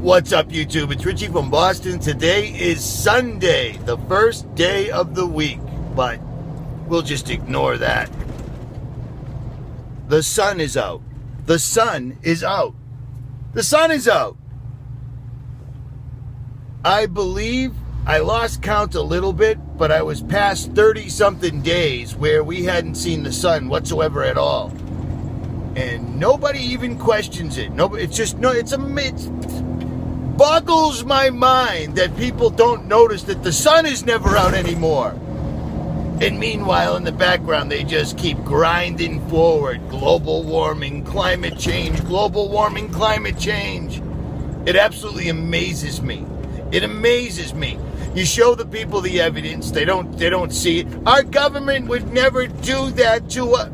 What's up, YouTube? It's Richie from Boston. Today is Sunday, the first day of the week, but we'll just ignore that. The sun is out. The sun is out. The sun is out. I believe I lost count a little bit, but I was past 30-something days where we hadn't seen the sun whatsoever at all. And nobody even questions it. Nobody, it boggles my mind that people don't notice that the sun is never out anymore. And meanwhile, in the background, they just keep grinding forward. Global warming, climate change, global warming, climate change. It absolutely amazes me. It amazes me. You show the people the evidence, they don't see it. Our government would never do that to us.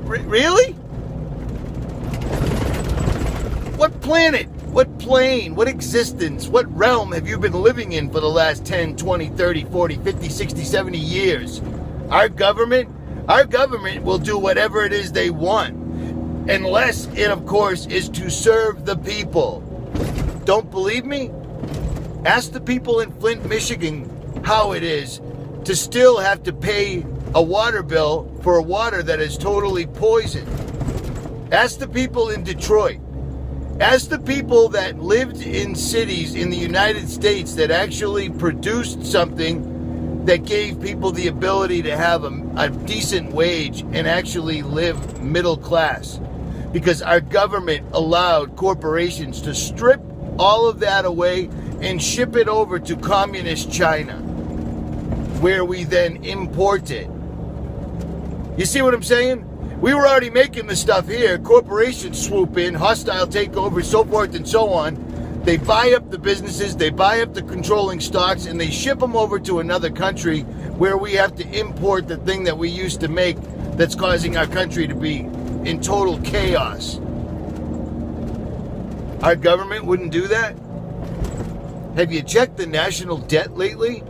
Really? What planet, what plane, what existence, what realm have you been living in for the last 10, 20, 30, 40, 50, 60, 70 years? Our government will do whatever it is they want. Unless it, of course, is to serve the people. Don't believe me? Ask the people in Flint, Michigan how it is to still have to pay a water bill for water that is totally poisoned. Ask the people in Detroit. Ask the people that lived in cities in the United States that actually produced something that gave people the ability to have a decent wage and actually live middle class. Because our government allowed corporations to strip all of that away and ship it over to communist China, where we then import it. You see what I'm saying? We were already making the stuff here. Corporations swoop in, hostile takeovers, so forth and so on. They buy up the businesses, they buy up the controlling stocks, and they ship them over to another country where we have to import the thing that we used to make that's causing our country to be in total chaos. Our government wouldn't do that? Have you checked the national debt lately?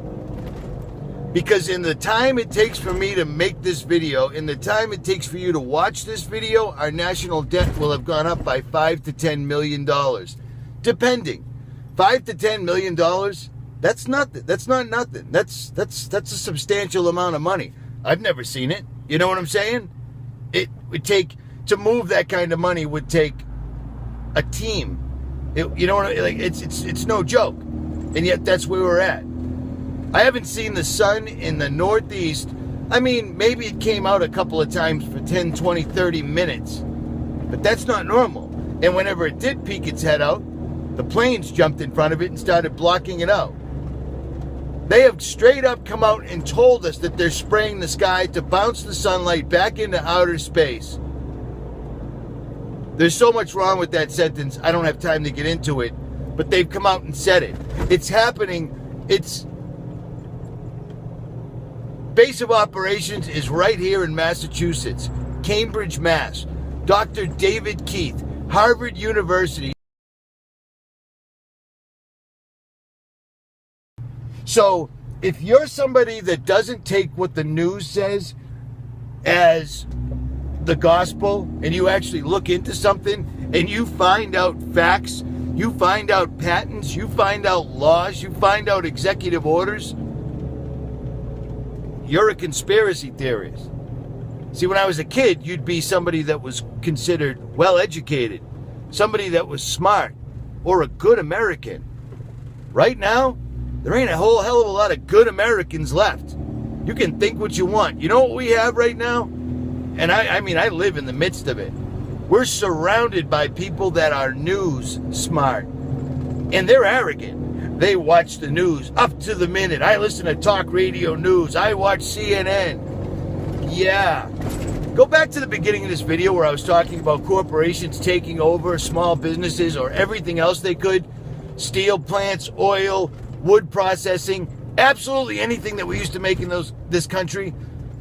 Because in the time it takes for me to make this video, in the time it takes for you to watch this video, our national debt will have gone up by $5 to $10 million. Depending. $5 to $10 million, that's nothing. That's not nothing. That's a substantial amount of money. I've never seen it. You know what I'm saying? It would take, to move that kind of money would take a team. You know what I mean? Like, it's no joke. And yet that's where we're at. I haven't seen the sun in the Northeast. I mean, maybe it came out a couple of times for 10, 20, 30 minutes. But that's not normal. And whenever it did peek its head out, the planes jumped in front of it and started blocking it out. They have straight up come out and told us that they're spraying the sky to bounce the sunlight back into outer space. There's so much wrong with that sentence, I don't have time to get into it. But they've come out and said it. It's happening. It's base of operations is right here in Massachusetts, Cambridge, Mass. Dr. David Keith, Harvard University. So, if you're somebody that doesn't take what the news says as the gospel, and you actually look into something, and you find out facts, you find out patents, you find out laws, you find out executive orders, you're a conspiracy theorist. See, when I was a kid, you'd be somebody that was considered well-educated, somebody that was smart, or a good American. Right now, there ain't a whole hell of a lot of good Americans left. You can think what you want. You know what we have right now? And I mean, I live in the midst of it. We're surrounded by people that are news smart. And they're arrogant. They watch the news up to the minute. I listen to talk radio news. I watch CNN. Yeah. Go back to the beginning of this video where I was talking about corporations taking over small businesses or everything else they could. Steel plants, oil, wood processing, absolutely anything that we used to make in this country.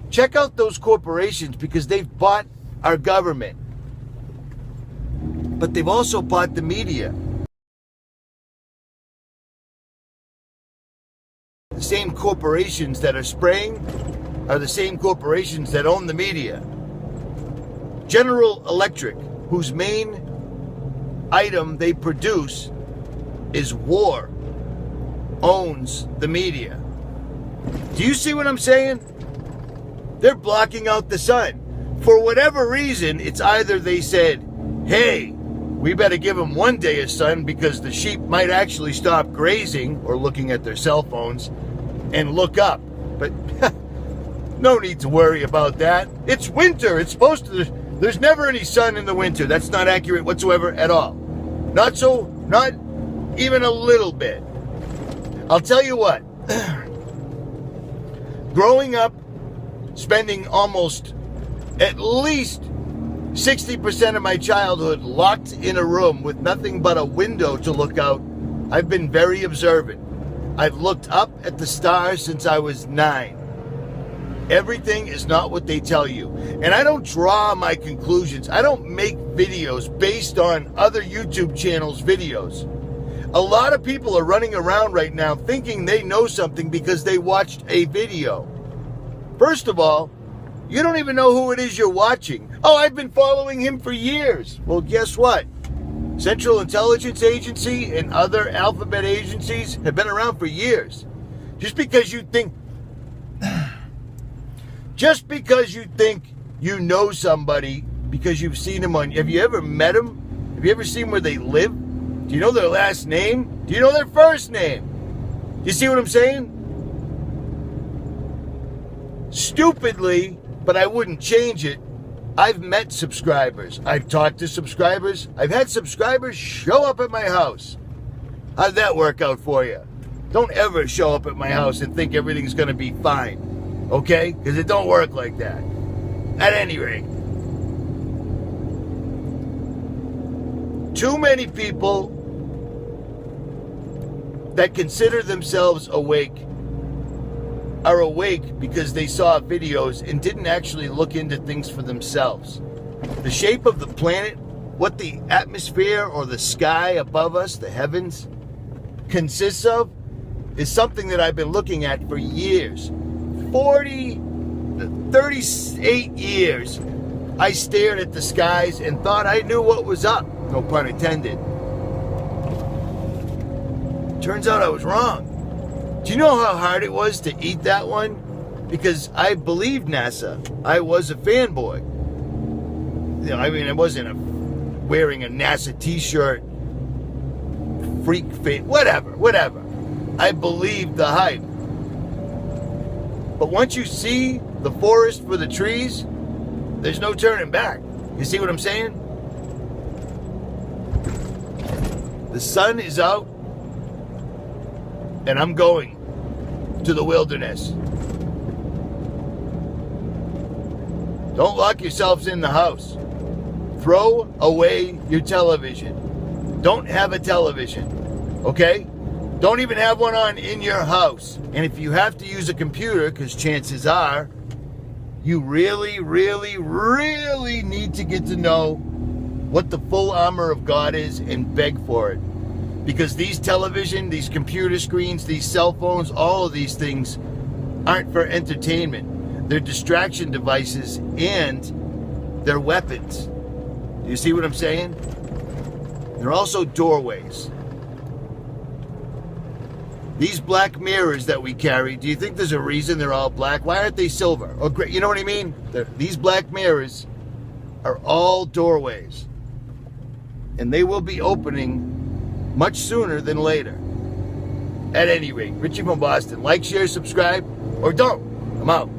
Check out those corporations because they've bought our government. But they've also bought the media. The same corporations that are spraying are the same corporations that own the media. General Electric, whose main item they produce is war, owns the media. Do you see what I'm saying? They're blocking out the sun. For whatever reason, it's either they said, hey, we better give them 1 day of sun because the sheep might actually stop grazing or looking at their cell phones and look up. But no need to worry about that. It's winter. It's supposed to, there's never any sun in the winter. That's not accurate whatsoever at all. Not even a little bit. I'll tell you what. Growing up, spending almost at least 60% of my childhood locked in a room with nothing but a window to look out, I've been very observant. I've looked up at the stars since I was 9. Everything is not what they tell you. And I don't draw my conclusions. I don't make videos based on other YouTube channels' videos. A lot of people are running around right now thinking they know something because they watched a video. First of all, you don't even know who it is you're watching. Oh, I've been following him for years. Well, guess what? Central Intelligence Agency and other alphabet agencies have been around for years. Just because you think you know somebody because you've seen them on, have you ever met them? Have you ever seen where they live? Do you know their last name? Do you know their first name? Do you see what I'm saying? Stupidly, but I wouldn't change it, I've met subscribers. I've talked to subscribers. I've had subscribers show up at my house. How'd that work out for you? Don't ever show up at my house and think everything's going to be fine. Okay? Because it don't work like that. At any rate. Too many people that consider themselves awake are awake because they saw videos and didn't actually look into things for themselves. The shape of the planet, what the atmosphere or the sky above us, the heavens, consists of, is something that I've been looking at for years. 38 years, I stared at the skies and thought I knew what was up. No pun intended. Turns out I was wrong. Do you know how hard it was to eat that one? Because I believed NASA. I was a fanboy. You know, I mean, I wasn't wearing a NASA t-shirt, freak fan, whatever. I believed the hype. But once you see the forest for the trees, there's no turning back. You see what I'm saying? The sun is out, and I'm going to the wilderness. Don't lock yourselves in the house. Throw away your television. Don't have a television, okay? Don't even have one on in your house. And if you have to use a computer, because chances are, you really, really, really need to get to know what the full armor of God is and beg for it. Because these television, these computer screens, these cell phones, all of these things aren't for entertainment. They're distraction devices and they're weapons. Do you see what I'm saying? They're also doorways. These black mirrors that we carry, do you think there's a reason they're all black? Why aren't they silver or gray? You know what I mean? These black mirrors are all doorways. And they will be opening much sooner than later. At any rate, Richie from Boston. Like, share, subscribe, or don't. I'm out.